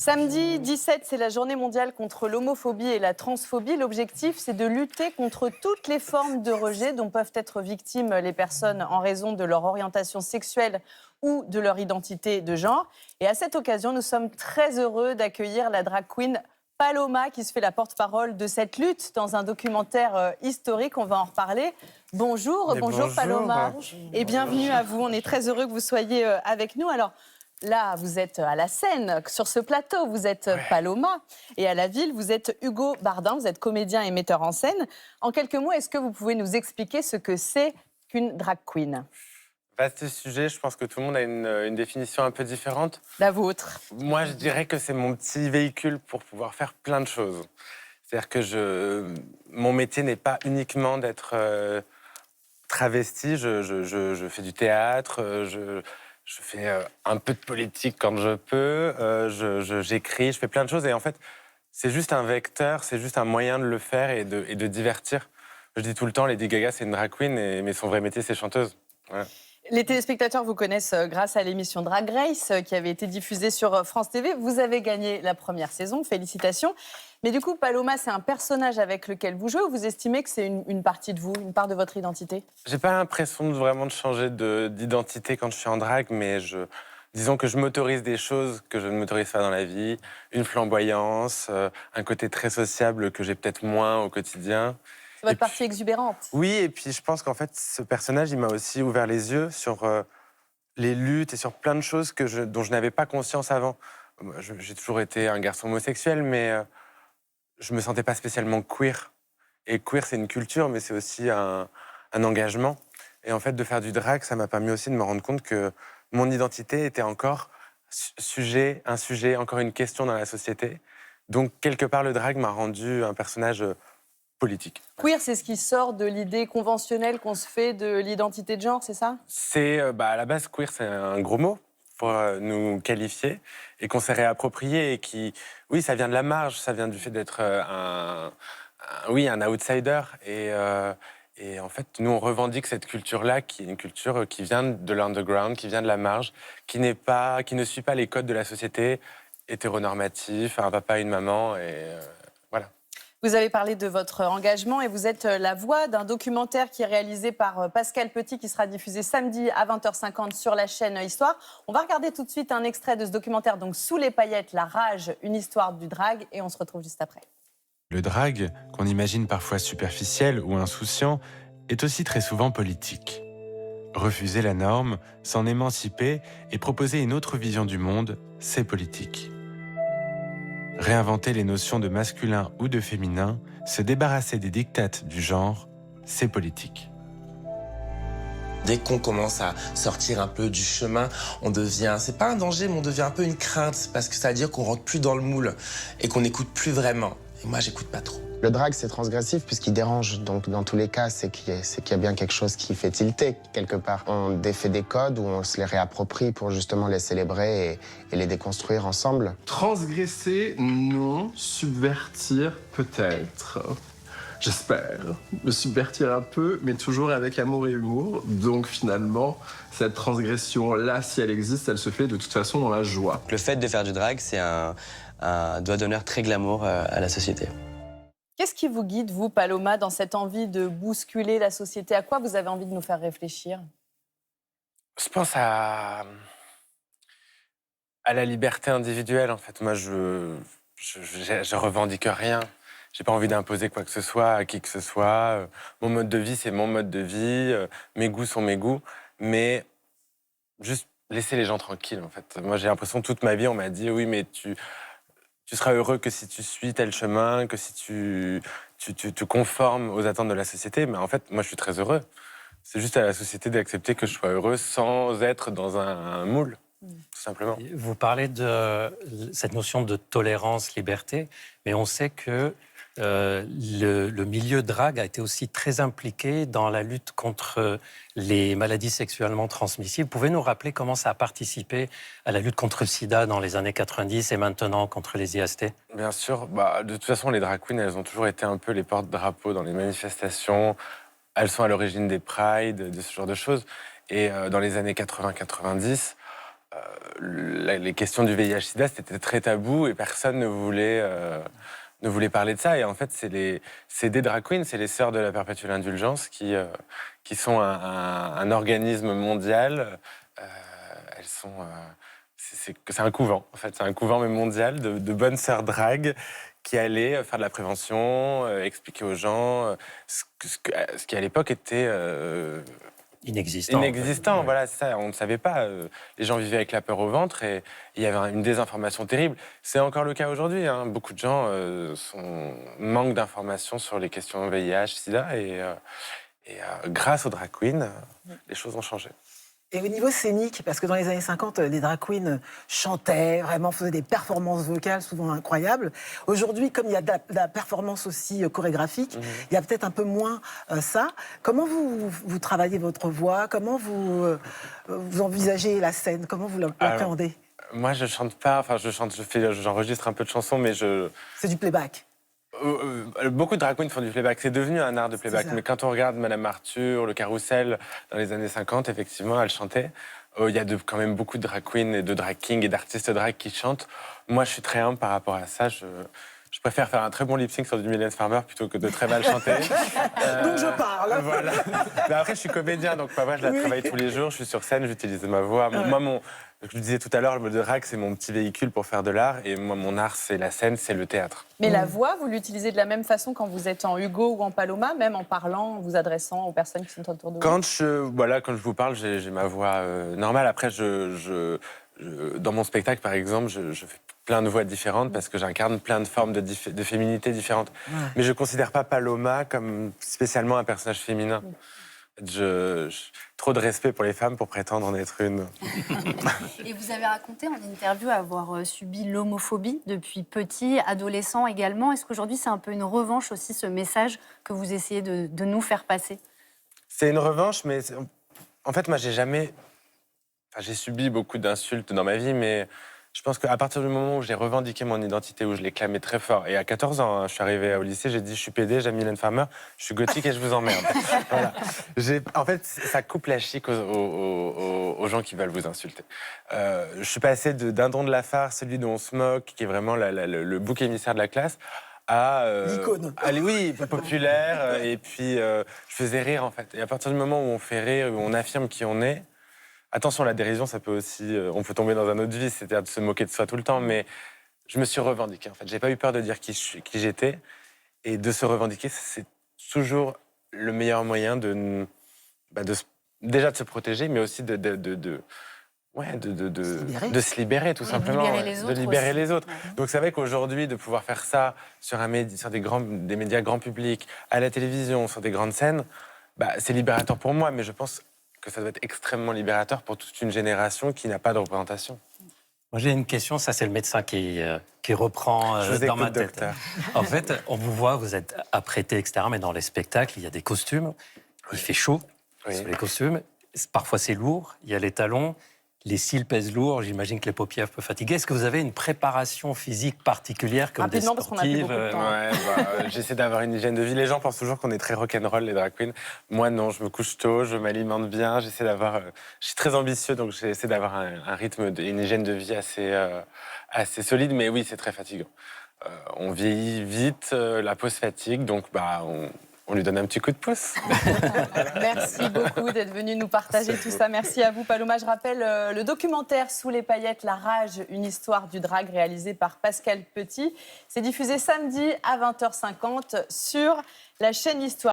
Samedi 17, c'est la journée mondiale contre l'homophobie et la transphobie. L'objectif, c'est de lutter contre toutes les formes de rejet dont peuvent être victimes les personnes en raison de leur orientation sexuelle ou de leur identité de genre. Et à cette occasion, nous sommes très heureux d'accueillir la drag queen Paloma qui se fait la porte-parole de cette lutte dans un documentaire historique. On va en reparler. Bonjour, bonjour Paloma et bienvenue à vous. On est très heureux que vous soyez avec nous. Alors, là, vous êtes à la scène, sur ce plateau, vous êtes Paloma. Et à la ville, vous êtes Hugo Bardin, vous êtes comédien et metteur en scène. En quelques mots, est-ce que vous pouvez nous expliquer ce que c'est qu'une drag queen ? Vaste sujet, je pense que tout le monde a une définition un peu différente. La vôtre. Moi, je dirais que c'est mon petit véhicule pour pouvoir faire plein de choses. C'est-à-dire que mon métier n'est pas uniquement d'être travesti. Je fais du théâtre, je fais un peu de politique quand je peux, j'écris, je fais plein de choses. Et en fait, c'est juste un vecteur, c'est juste un moyen de le faire et de divertir. Je dis tout le temps, Lady Gaga, c'est une drag queen, mais son vrai métier, c'est chanteuse. Voilà. Les téléspectateurs vous connaissent grâce à l'émission Drag Race qui avait été diffusée sur France TV. Vous avez gagné la première saison, félicitations. Mais du coup, Paloma, c'est un personnage avec lequel vous jouez ou vous estimez que c'est une partie de vous, une part de votre identité ? J'ai pas l'impression vraiment de changer d'identité quand je suis en drague, mais disons que je m'autorise des choses que je ne m'autorise pas dans la vie. Une flamboyance, un côté très sociable que j'ai peut-être moins au quotidien. C'est votre partie exubérante. Oui, et puis je pense qu'en fait, ce personnage, il m'a aussi ouvert les yeux sur les luttes et sur plein de choses dont je n'avais pas conscience avant. J'ai toujours été un garçon homosexuel, mais je me sentais pas spécialement queer. Et queer, c'est une culture, mais c'est aussi un engagement. Et en fait, de faire du drag, ça m'a permis aussi de me rendre compte que mon identité était encore un sujet, encore une question dans la société. Donc, quelque part, le drag m'a rendu un personnage politique. Queer, c'est ce qui sort de l'idée conventionnelle qu'on se fait de l'identité de genre, c'est ça ? C'est, à la base, queer, c'est un gros mot pour nous qualifier et qu'on s'est réapproprié et qui, oui, ça vient de la marge, ça vient du fait d'être un outsider et en fait, nous, on revendique cette culture-là, qui est une culture qui vient de l'underground, qui vient de la marge, qui ne suit pas les codes de la société hétéronormatif, un papa, une maman, et voilà. Vous avez parlé de votre engagement et vous êtes la voix d'un documentaire qui est réalisé par Pascal Petit qui sera diffusé samedi à 20h50 sur la chaîne Histoire. On va regarder tout de suite un extrait de ce documentaire, donc Sous les paillettes, la rage, une histoire du drag, et on se retrouve juste après. Le drag, qu'on imagine parfois superficiel ou insouciant, est aussi très souvent politique. Refuser la norme, s'en émanciper et proposer une autre vision du monde, c'est politique. Réinventer les notions de masculin ou de féminin, se débarrasser des dictates du genre, c'est politique. Dès qu'on commence à sortir un peu du chemin, on devient, c'est pas un danger, mais on devient un peu une crainte, parce que ça veut dire qu'on rentre plus dans le moule et qu'on n'écoute plus vraiment. Et moi, j'écoute pas trop. Le drag, c'est transgressif puisqu'il dérange. Donc, dans tous les cas, c'est qu'il y a bien quelque chose qui fait tilter, quelque part. On défait des codes ou on se les réapproprie pour justement les célébrer et les déconstruire ensemble. Transgresser, non. Subvertir, peut-être. J'espère. Me subvertir un peu, mais toujours avec amour et humour. Donc, finalement, cette transgression-là, si elle existe, elle se fait de toute façon dans la joie. Le fait de faire du drag, c'est un doigt d'honneur très glamour à la société. Qu'est-ce qui vous guide, vous, Paloma, dans cette envie de bousculer la société ? À quoi vous avez envie de nous faire réfléchir ? Je pense à la liberté individuelle, en fait. Moi, je revendique rien. J'ai pas envie d'imposer quoi que ce soit à qui que ce soit. Mon mode de vie, c'est mon mode de vie. Mes goûts sont mes goûts. Mais juste laisser les gens tranquilles, en fait. Moi, j'ai l'impression, toute ma vie, on m'a dit, oui, mais tu seras heureux que si tu suis tel chemin, que si tu te conformes aux attentes de la société. Mais en fait, moi, je suis très heureux. C'est juste à la société d'accepter que je sois heureux sans être dans un moule, tout simplement. Vous parlez de cette notion de tolérance, liberté, mais on sait que le milieu drag a été aussi très impliqué dans la lutte contre les maladies sexuellement transmissibles. Vous pouvez nous rappeler comment ça a participé à la lutte contre le sida dans les années 90 et maintenant contre les IST ? Bien sûr. De toute façon, les drag queens, elles ont toujours été un peu les porte-drapeaux dans les manifestations. Elles sont à l'origine des prides, de ce genre de choses. Et dans les années 80-90, les questions du VIH/SIDA, c'était très tabou et personne ne voulait parler de ça. Et en fait, c'est des drag queens, c'est les sœurs de la Perpétuelle Indulgence qui sont un organisme mondial. Elles sont... c'est un couvent, en fait. C'est un couvent mais mondial de bonnes sœurs drag qui allaient faire de la prévention, expliquer aux gens ce qui à l'époque était... Inexistant. Ouais. Voilà, ça, on ne savait pas. Les gens vivaient avec la peur au ventre et il y avait une désinformation terrible. C'est encore le cas aujourd'hui. Hein. Beaucoup de gens manquent d'informations sur les questions VIH, SIDA et grâce aux drag queens, les choses ont changé. Et au niveau scénique, parce que dans les années 50, les drag queens chantaient, vraiment faisaient des performances vocales souvent incroyables. Aujourd'hui, comme il y a de la performance aussi chorégraphique, il y a peut-être un peu moins ça. Comment vous travaillez votre voix? Comment vous envisagez la scène? Comment vous l'appréhendez? Moi, je chante pas. Enfin, j'enregistre un peu de chansons, mais C'est du playback. Beaucoup de drag queens font du playback. C'est devenu un art de playback. Mais quand on regarde Madame Arthur, le Carrousel, dans les années 50, effectivement, elle chantait. Il y a quand même beaucoup de drag queens et de drag kings et d'artistes drag qui chantent. Moi, je suis très humble par rapport à ça. Je préfère faire un très bon lip-sync sur du Mylène Farmer plutôt que de très mal chanter. Donc je parle. Voilà. Mais après, je suis comédien, donc moi, je la travaille tous les jours. Je suis sur scène, j'utilise ma voix. Moi, je le disais tout à l'heure, le drag, c'est mon petit véhicule pour faire de l'art. Et moi, mon art, c'est la scène, c'est le théâtre. Mais la voix, vous l'utilisez de la même façon quand vous êtes en Hugo ou en Paloma, même en parlant, en vous adressant aux personnes qui sont autour de vous? Quand je vous parle, j'ai ma voix normale. Après, dans mon spectacle, par exemple, je fais plein de voix différentes parce que j'incarne plein de formes de féminité différentes. Ouais. Mais je ne considère pas Paloma comme spécialement un personnage féminin. Trop de respect pour les femmes pour prétendre en être une. Et vous avez raconté en interview avoir subi l'homophobie depuis petit, adolescent également. Est-ce qu'aujourd'hui, c'est un peu une revanche aussi, ce message que vous essayez de nous faire passer? C'est une revanche, mais en fait, moi, j'ai subi beaucoup d'insultes dans ma vie, mais je pense qu'à partir du moment où j'ai revendiqué mon identité, où je l'ai clamé très fort, et à 14 ans, hein, je suis arrivé au lycée, j'ai dit « je suis PD, j'aime Mylène Farmer, je suis gothique et je vous emmerde ». Voilà. En fait, ça coupe la chic aux gens qui veulent vous insulter. Je suis passé de dindon de la farce, celui dont on se moque, qui est vraiment le bouc émissaire de la classe, à... l'icône. Oui, populaire, et puis je faisais rire, en fait. Et à partir du moment où on fait rire, où on affirme qui on est, attention, la dérision, ça peut aussi... on peut tomber dans un autre vice, c'est-à-dire de se moquer de soi tout le temps, mais je me suis revendiqué, en fait. J'ai pas eu peur de dire qui j'étais, et de se revendiquer, c'est toujours le meilleur moyen déjà de se protéger, mais aussi de se libérer, tout simplement. De libérer les autres. Ouais. Donc c'est vrai qu'aujourd'hui, de pouvoir faire ça sur des médias grand public, à la télévision, sur des grandes scènes, c'est libérateur pour moi, mais je pense que ça doit être extrêmement libérateur pour toute une génération qui n'a pas de représentation. Moi, j'ai une question, ça c'est le médecin qui reprend dans ma tête. Docteur. En fait, on vous voit, vous êtes apprêté, etc., mais dans les spectacles, il y a des costumes, il fait chaud sur les costumes, parfois c'est lourd, il y a les talons, les cils pèsent lourd, j'imagine que les paupières peuvent fatiguer. Est-ce que vous avez une préparation physique particulière comme des sportives? Parce qu'on a plus beaucoup de temps. J'essaie d'avoir une hygiène de vie. Les gens pensent toujours qu'on est très rock'n'roll, les drag queens. Moi, non, je me couche tôt, je m'alimente bien. Je suis très ambitieux, donc j'essaie d'avoir un rythme, une hygiène de vie assez solide. Mais oui, c'est très fatigant. On vieillit vite, la peau se fatigue, donc on lui donne un petit coup de pouce. Merci beaucoup d'être venu nous partager tout ça. Merci à vous, Paloma. Je rappelle le documentaire Sous les paillettes, La rage, une histoire du drag, réalisé par Pascal Petit. C'est diffusé samedi à 20h50 sur la chaîne Histoire.